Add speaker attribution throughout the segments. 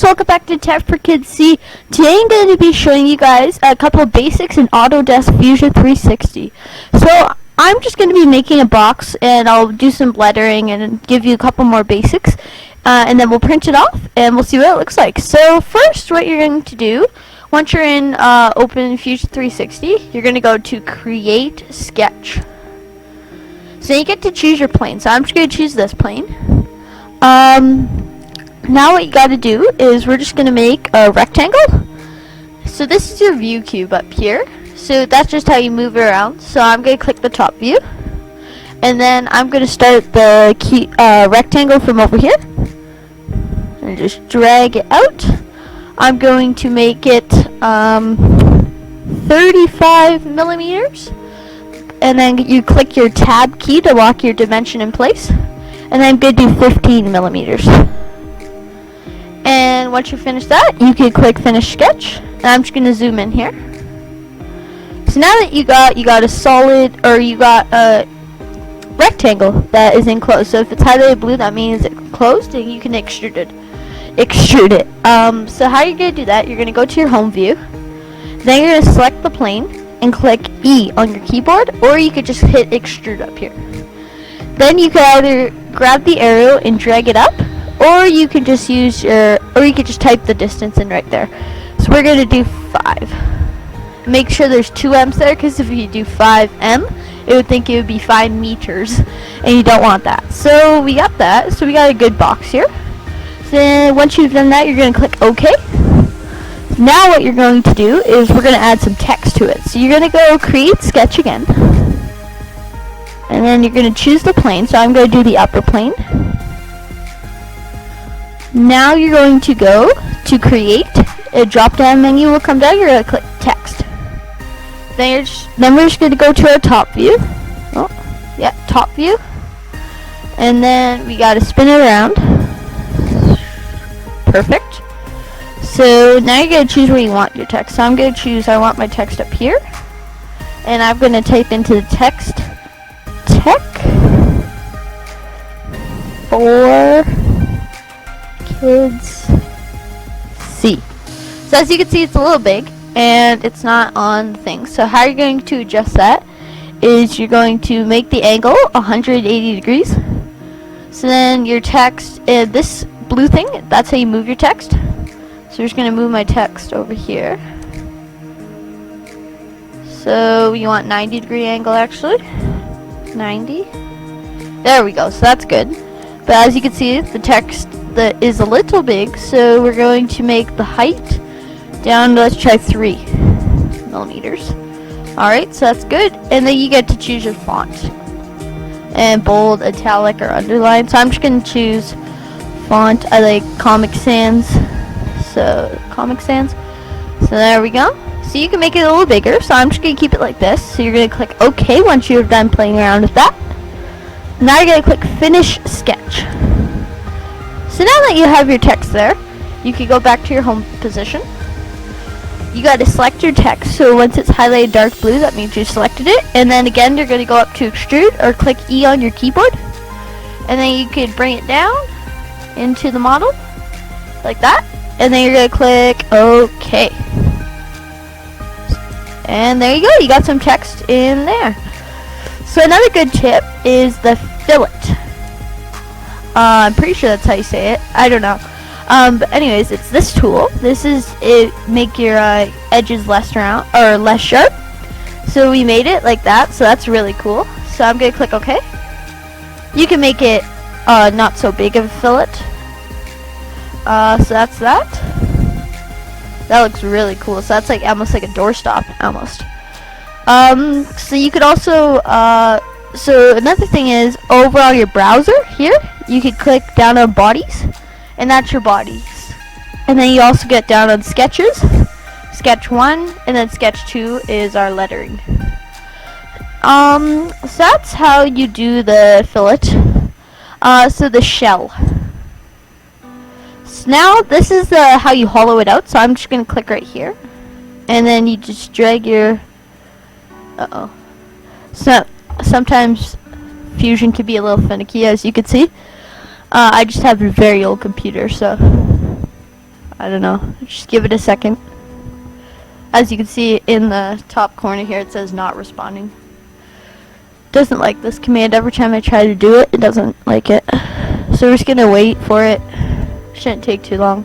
Speaker 1: welcome back to Tech for Kids C. Today I'm going to be showing you guys a couple of basics in Autodesk Fusion 360. So I'm just going to be making a box, and I'll do some lettering and give you a couple more basics, and then we'll print it off and we'll see what it looks like. So first, what you're going to do, once you're in Open Fusion 360, you're going to go to Create Sketch. So you get to choose your plane. So I'm just going to choose this plane. Now what you got to do is we're just going to make a rectangle. So this is your view cube up here. So that's just how you move it around. So I'm going to click the top view. And then I'm going to start the rectangle from over here. And just drag it out. I'm going to make it 35 millimeters. And then you click your tab key to lock your dimension in place. And then I'm going to do 15 millimeters. And once you finish that, you can click Finish Sketch. And I'm just going to zoom in here. So now that you got a solid, or you got a rectangle that is enclosed. So if it's highlighted blue, that means it's closed, and you can extrude it. So how you're going to do that, you're going to go to your home view. Then you're going to select the plane and click E on your keyboard, or you could just hit Extrude up here. Then you can either grab the arrow and drag it up, or you can just use you could just type the distance in right there. So we're going to do 5. Make sure there's 2 M's there, because if you do 5M, it would think it would be 5 meters, and you don't want that. So we got that. So we got a good box here. Then once you've done that, you're going to click OK. Now what you're going to do is we're going to add some text to it. So you're going to go Create Sketch again. And then you're going to choose the plane. So I'm going to do the upper plane. Now you're going to go to Create. A drop-down menu will come down. You're going to click Text. Then we're just going to go to our top view. Oh, yeah, top view. And then we got to spin it around. Perfect. So now you're going to choose where you want your text. So I'm going to choose, I want my text up here. And I'm going to type into the text, Tech for Kids C. So as you can see, it's a little big, and it's not on the thing. So how you're going to adjust that is you're going to make the angle 180 degrees. So then your text, this blue thing, that's how you move your text. So we're just going to move my text over here. So you want 90-degree angle, actually. 90. There we go. So that's good. But as you can see, the text that is a little big, so we're going to make the height down to, let's try 3 millimeters. Alright, so that's good. And then you get to choose your font. And bold, italic, or underline. So I'm just going to choose font. I like Comic Sans. So Comic Sans. So there we go. So you can make it a little bigger. So I'm just going to keep it like this. So you're going to click OK once you're done playing around with that. Now you're going to click Finish Sketch. So now that you have your text there, you can go back to your home position. You got to select your text. So once it's highlighted dark blue, that means you selected it. And then again, you're going to go up to Extrude or click E on your keyboard. And then you can bring it down into the model like that. And then you're going to click OK. And there you go. You got some text in there. So another good tip is the fillet. I'm pretty sure that's how you say it. I don't know. But anyways, it's this tool. This is it. Make your edges less round or less sharp. So we made it like that. So that's really cool. So I'm gonna click OK. You can make it not so big of a fillet. So that's that. That looks really cool. So that's like almost like a doorstop, almost. So you could also so another thing is over on your browser here, you could click down on bodies, and that's your bodies. And then you also get down on sketches, sketch 1, and then sketch 2 is our lettering. So that's how you do the fillet. So the shell. So now this is how you hollow it out. So I'm just gonna click right here, and then you just drag your. So sometimes Fusion can be a little finicky, as you can see. I just have a very old computer, so I don't know. Just give it a second. As you can see in the top corner here, it says not responding. Doesn't like this command. Every time I try to do it, it doesn't like it. So we're just gonna wait for it. Shouldn't take too long.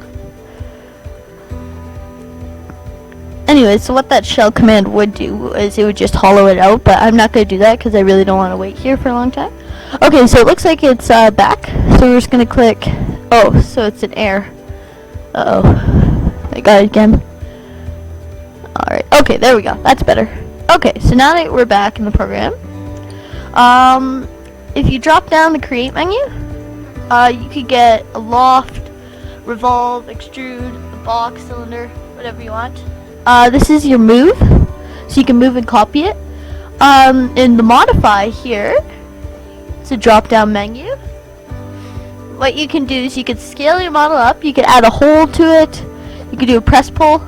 Speaker 1: Anyway, so what that shell command would do is it would just hollow it out, but I'm not gonna do that because I really don't want to wait here for a long time. Okay, so it looks like it's back. So we're just gonna click. Oh, so it's an error. I got it again. Alright, okay, there we go. That's better. Okay, so now that we're back in the program, if you drop down the create menu, you could get a loft, revolve, extrude, a box, cylinder, whatever you want. This is your move, so you can move and copy it. In the modify here, it's a drop down menu. What you can do is you can scale your model up, you can add a hole to it, you can do a press pull.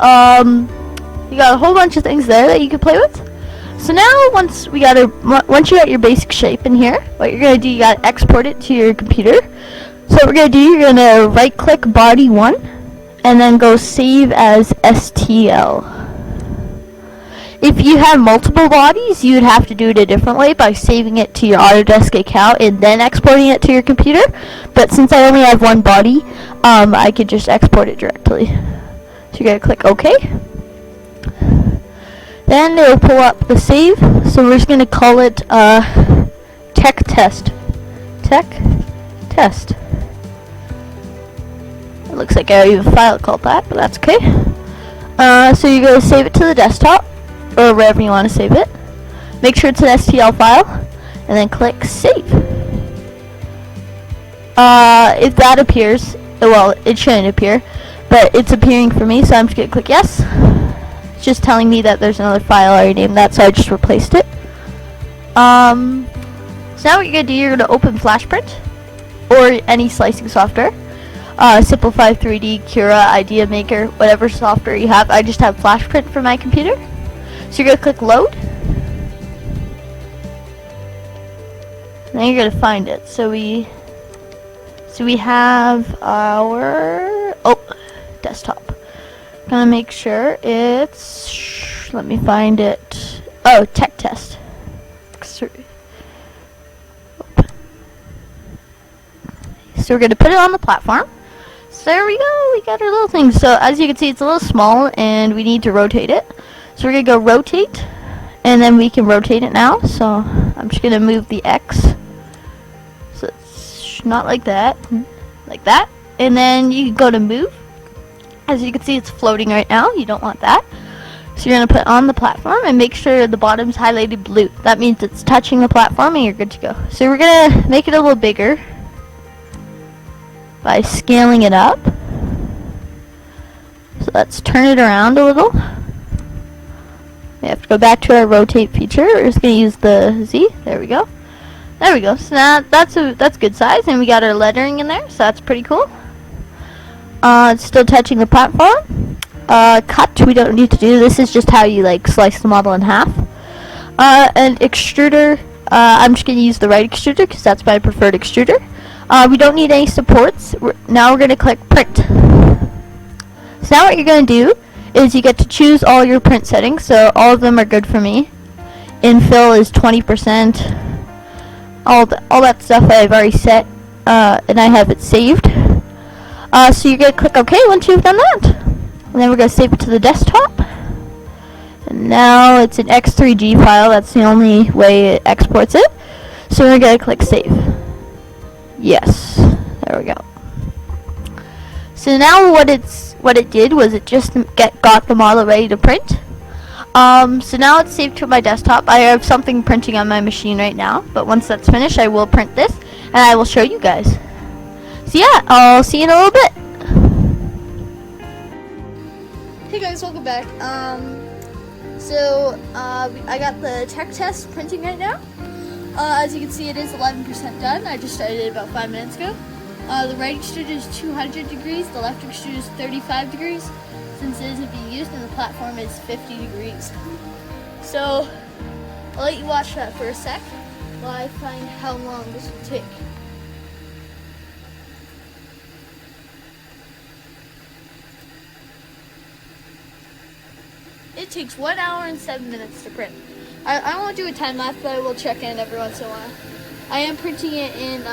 Speaker 1: You got a whole bunch of things there that you can play with. So now once you got your basic shape in here, what you're gonna do, you gotta export it to your computer. So what we're gonna do, you're gonna right click body 1 and then go save as STL. If you have multiple bodies, you would have to do it a different way by saving it to your Autodesk account and then exporting it to your computer. But since I only have one body, I could just export it directly. So you're gonna click OK. Then it will pull up the save. So we're just gonna call it tech test. Tech test. It looks like I have a file called that, but that's okay. So you're gonna save it to the desktop or wherever you want to save it. Make sure it's an STL file, and then click save. If that appears, well, it shouldn't appear, but it's appearing for me, so I'm just gonna click yes. It's just telling me that there's another file already named that, so I just replaced it. So now what you're gonna do, you're gonna open Flash Print or any slicing software. Simplify 3D, Cura, Idea Maker, whatever software you have. I just have Flash Print for my computer. So you're gonna click load. Then you're gonna find it. So we have our desktop. Gonna make sure it's, let me find it. Oh, tech test. So we're gonna put it on the platform. So there we go, we got our little thing. So as you can see, it's a little small and we need to rotate it. So we're gonna go rotate, and then we can rotate it now. So I'm just gonna move the X. So it's not like that, and then you go to move. As you can see, it's floating right now. You don't want that. So you're gonna put on the platform and make sure the bottom's highlighted blue. That means it's touching the platform and you're good to go. So we're gonna make it a little bigger by scaling it up. So let's turn it around a little. We have to go back to our rotate feature. We're just gonna use the Z. There we go. There we go. So now that's good size, and we got our lettering in there, so that's pretty cool. It's still touching the platform. Cut, we don't need to do. This is just how you like slice the model in half. And extruder, I'm just gonna use the right extruder because that's my preferred extruder. We don't need any supports. Now we're gonna click print. So now what you're gonna do is you get to choose all your print settings, so all of them are good for me. Infill is 20%. All that stuff I've already set, and I have it saved. So you're gonna click OK once you've done that, and then we're gonna save it to the desktop. And now it's an X3G file. That's the only way it exports it. So we're gonna click save. Yes, there we go. So now what it did was it just got the model ready to print. So now it's saved to my desktop. I have something printing on my machine right now, but once that's finished, I will print this and I will show you guys. So yeah, I'll see you in a little bit. Hey guys, welcome back. I got the tech test printing right now. As you can see, it is 11% done. I just started it about 5 minutes ago. The right extruder is 200 degrees, the left extruder is 35 degrees, since it isn't being used, and the platform is 50 degrees. So, I'll let you watch that for a sec while I find how long this will take. it takes 1 hour and 7 minutes to print. I won't do a time lapse, but I will check in every once in a while. I am printing it in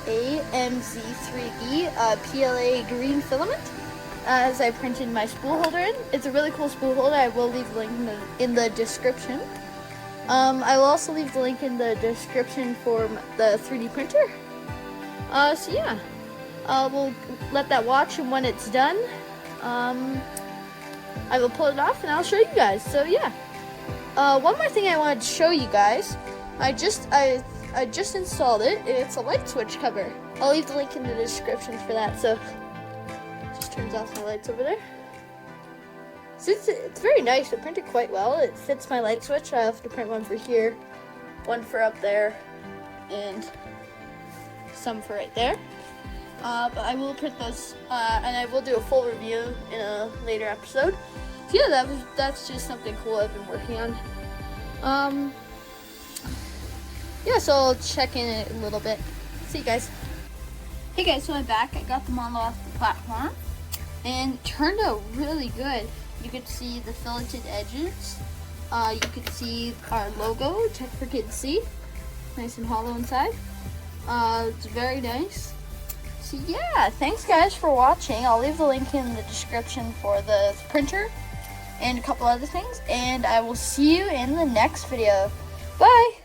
Speaker 1: AMZ3E PLA green filament, as I printed my spool holder in. It's a really cool spool holder. I will leave the link in the description. I will also leave the link in the description for the 3D printer. So yeah, we'll let that watch, and when it's done, I will pull it off and I'll show you guys. So yeah, one more thing I wanted to show you guys. I just installed it. It's a light switch cover. I'll leave the link in the description for that. So just turns off my lights over there. So it's very nice. It printed quite well. It fits my light switch. I have to print one for here, one for up there, and some for right there. But I will print those, and I will do a full review in a later episode. So yeah, that's just something cool I've been working on. Yeah, so I'll check in it a little bit. See you guys. Hey guys, so I'm back. I got the model off the platform, and it turned out really good. You could see the filleted edges. You could see our logo, Tech for Kids See. Nice and hollow inside. It's very nice. So yeah, thanks guys for watching. I'll leave the link in the description for the printer and a couple other things, and I will see you in the next video. Bye!